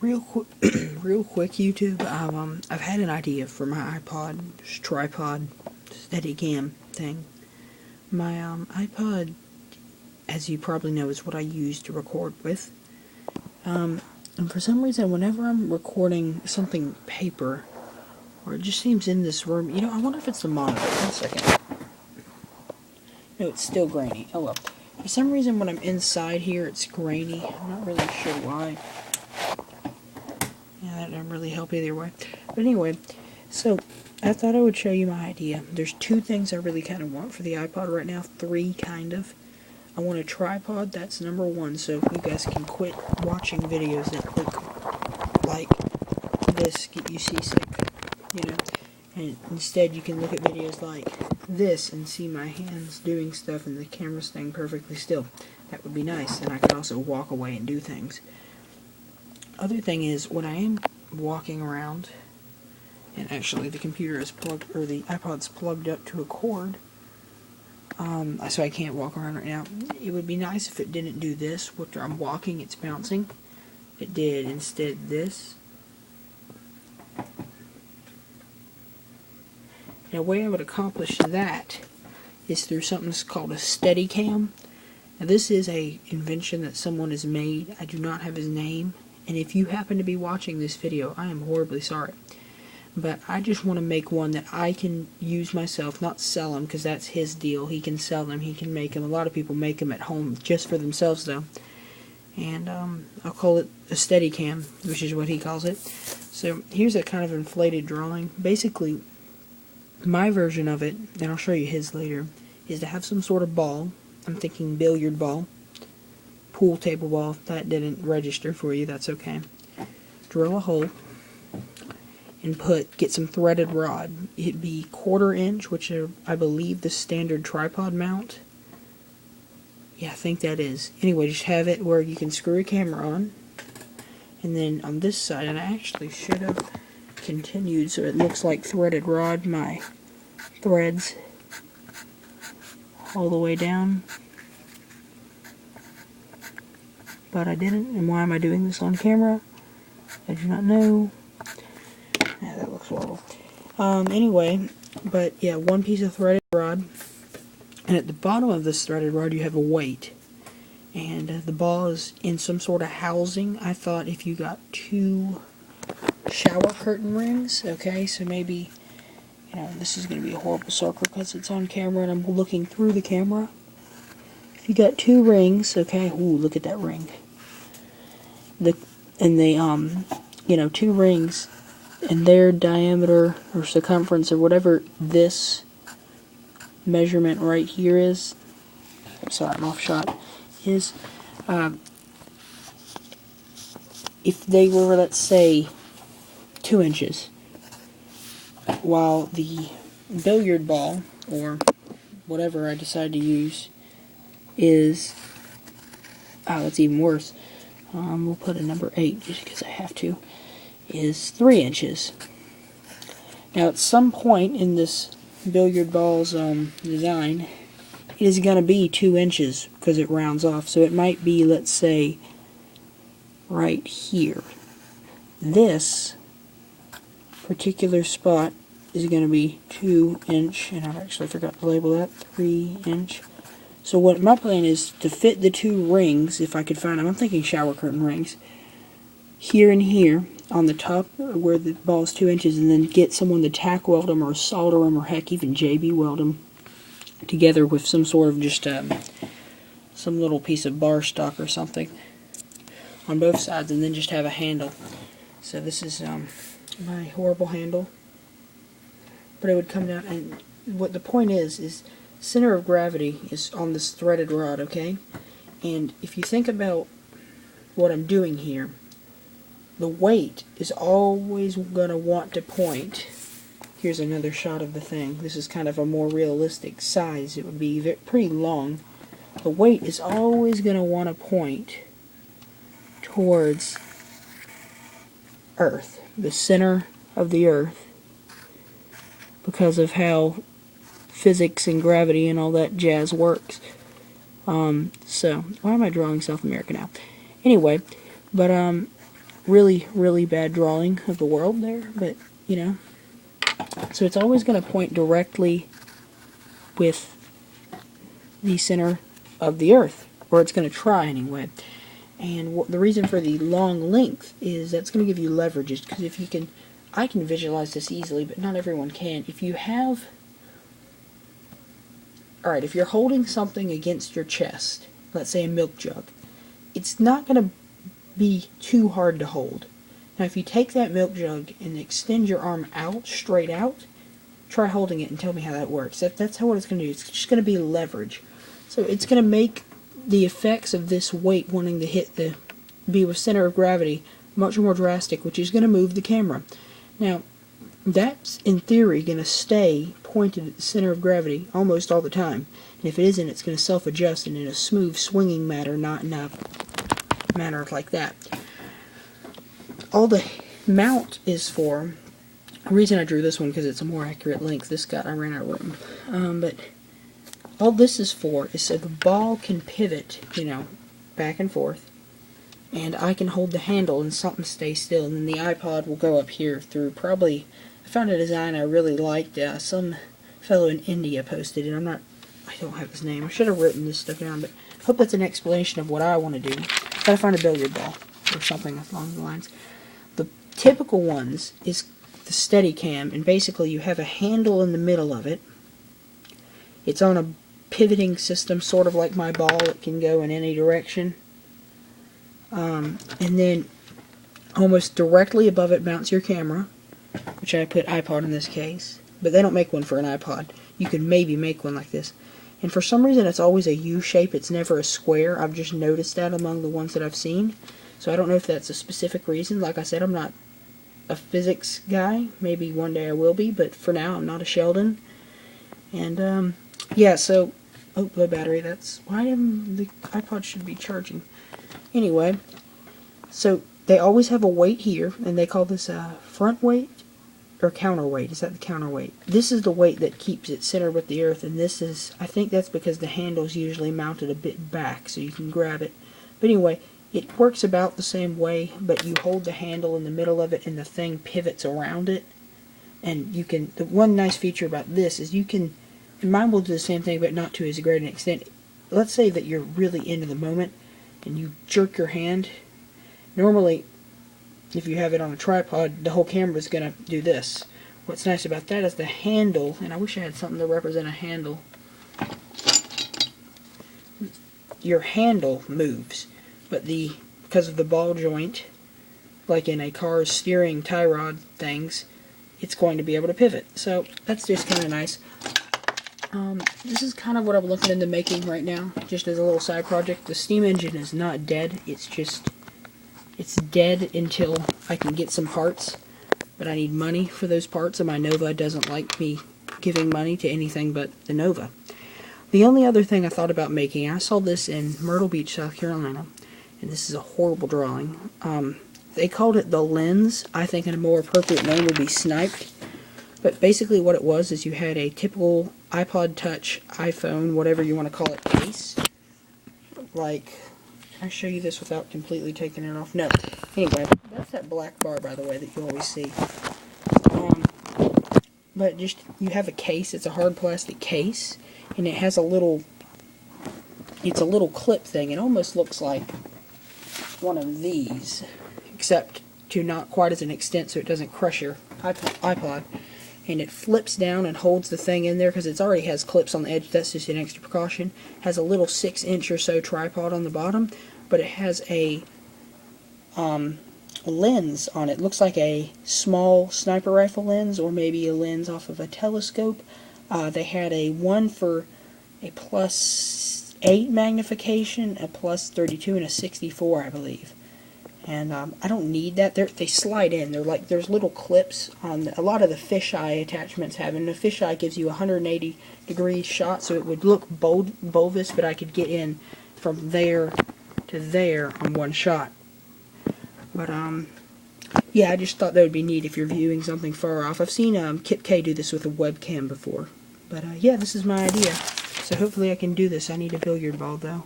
real quick, real quick, YouTube. I've had an idea for my iPod tripod Steadicam thing. My iPod, as you probably know, is what I use to record with. And for some reason, whenever I'm recording something paper, or it just seems in this room, I wonder if it's the monitor. 1 second. No, it's still grainy. Oh well. For some reason, when I'm inside here, it's grainy. I'm not really sure why. Yeah, that doesn't really help either way. But anyway, so I thought I would show you my idea. There's 2 things I really kind of want for the iPod right now. 3, kind of. I want a tripod. That's number 1. So you guys can quit watching videos that look like this, get you seasick, And instead you can look at videos like this and see my hands doing stuff and the camera staying perfectly still. That would be nice. And I could also walk away and do things. Other thing is, when I am walking around, and actually the computer is plugged, or the iPod's plugged up to a cord, so I can't walk around right now. It would be nice if it didn't do this. When I'm walking, it's bouncing. It did instead this. And a way I would accomplish that is through something that's called a Steadicam. Now this is a invention that someone has made. I do not have his name. And if you happen to be watching this video, I am horribly sorry. But I just want to make one that I can use myself, not sell them, because that's his deal. He can sell them, he can make them. A lot of people make them at home just for themselves, though. And I'll call it a Steadicam, which is what he calls it. So here's a kind of inflated drawing. Basically, my version of it, and I'll show you his later, is to have some sort of ball. I'm thinking billiard ball. Pool table ball. If that didn't register for you, that's okay. Drill a hole and get some threaded rod. It'd be 1/4 inch, which are, I believe, the standard tripod mount. Yeah, I think that is. Anyway, just have it where you can screw a camera on. And then on this side, and I actually should have continued so it looks like threaded rod, my threads all the way down. But I didn't, and why am I doing this on camera? I do not know. Yeah, that looks horrible. Anyway, but yeah, 1 piece of threaded rod, and at the bottom of this threaded rod you have a weight, and the ball is in some sort of housing. I thought if you got 2 shower curtain rings, okay, so maybe, this is going to be a horrible circle because it's on camera and I'm looking through the camera. If you got 2 rings, okay, ooh, look at that ring. 2 rings, and their diameter or circumference or whatever this measurement right here is, I'm sorry, I'm off shot, is, if they were, let's say, 2 inches, while the billiard ball, or whatever I decide to use, is, it's even worse, we'll put a number 8 just because I have to, is 3 inches. Now at some point in this billiard ball's design, it is going to be 2 inches because it rounds off, so it might be, let's say, right here. This particular spot is going to be 2 inch, and I've actually forgot to label that, 3 inch. So what my plan is to fit the 2 rings, if I could find them, I'm thinking shower curtain rings, here and here on the top where the ball is 2 inches, and then get someone to tack weld them or solder them, or heck, even JB weld them together with some sort of just some little piece of bar stock or something on both sides, and then just have a handle. So this is my horrible handle, but it would come down, and what the point is center of gravity is on this threaded rod, okay? And if you think about what I'm doing here, the weight is always going to want to point. Here's another shot of the thing. This is kind of a more realistic size. It would be pretty long. The weight is always going to want to point towards Earth, the center of the Earth, because of how physics and gravity and all that jazz works. So, why am I drawing South America now? Anyway, but really, really bad drawing of the world there, but, you know. So it's always going to point directly with the center of the Earth, or it's going to try anyway. And the reason for the long length is that's going to give you leverages, because if you can, I can visualize this easily, but not everyone can. If you have, alright, if you're holding something against your chest, let's say a milk jug, it's not going to be too hard to hold. Now if you take that milk jug and extend your arm out, straight out, try holding it and tell me how that works. That's what it's going to do. It's just going to be leverage. So it's going to make the effects of this weight wanting to hit the be with center of gravity much more drastic, which is going to move the camera. Now, that's in theory going to stay pointed at the center of gravity almost all the time. And if it isn't, it's going to self-adjust and in a smooth swinging manner, not in a manner like that. All the mount is for, the reason I drew this one because it's a more accurate length. This guy, I ran out of room. But all this is for is so the ball can pivot, you know, back and forth, and I can hold the handle and something stays still, and then the iPod will go up here through probably, I found a design I really liked, some fellow in India posted it. I don't have his name. I should have written this stuff down, but I hope that's an explanation of what I want to do. Gotta find a billiard ball or something along the lines. The typical ones is the Steadicam, and basically you have a handle in the middle of it. It's on a pivoting system, sort of like my ball. It can go in any direction. And then almost directly above it mounts your camera, which I put iPod in this case. But they don't make one for an iPod. You could maybe make one like this. And for some reason it's always a U shape. It's never a square. I've just noticed that among the ones that I've seen. So I don't know if that's a specific reason. Like I said, I'm not a physics guy. Maybe one day I will be, but for now I'm not a Sheldon. And yeah, so oh, low battery. That's why the iPod should be charging. Anyway, so they always have a weight here, and they call this a front weight or counterweight. Is that the counterweight? This is the weight that keeps it centered with the Earth, and this is, I think that's because the handle's usually mounted a bit back, so you can grab it. But anyway, it works about the same way, but you hold the handle in the middle of it, and the thing pivots around it. And you can, the one nice feature about this is you can, and mine will do the same thing, but not to as great an extent. Let's say that you're really into the moment, and you jerk your hand. Normally, if you have it on a tripod, the whole camera is going to do this. What's nice about that is the handle, and I wish I had something to represent a handle. Your handle moves, but because of the ball joint, like in a car's steering tie rod things, it's going to be able to pivot. So that's just kind of nice. This is kind of what I'm looking into making right now, just as a little side project. The steam engine is not dead, it's dead until I can get some parts, but I need money for those parts, and my Nova doesn't like me giving money to anything but the Nova. The only other thing I thought about making, I saw this in Myrtle Beach, South Carolina, and this is a horrible drawing. They called it the lens. I think a more appropriate name would be sniped. But basically what it was is you had a typical iPod Touch, iPhone, whatever you want to call it, case. Like, can I show you this without completely taking it off? No. Anyway, that's that black bar, by the way, that you always see. But just, you have a case, it's a hard plastic case, and it has a little, it's a little clip thing. It almost looks like one of these, except to not quite as an extent so it doesn't crush your iPod. And it flips down and holds the thing in there because it already has clips on the edge. That's just an extra precaution. Has a little 6-inch or so tripod on the bottom, but it has a lens on it. Looks like a small sniper rifle lens, or maybe a lens off of a telescope. They had a one for a +8 magnification, a +32, and a 64, I believe. And I don't need that. They slide in. They're like, there's little clips on a lot of the fisheye attachments have. And the fisheye gives you a 180-degree shot, so it would look bulbous, but I could get in from there to there on one shot. But yeah, I just thought that would be neat if you're viewing something far off. I've seen Kip K do this with a webcam before. But yeah, this is my idea. So hopefully I can do this. I need a billiard ball though.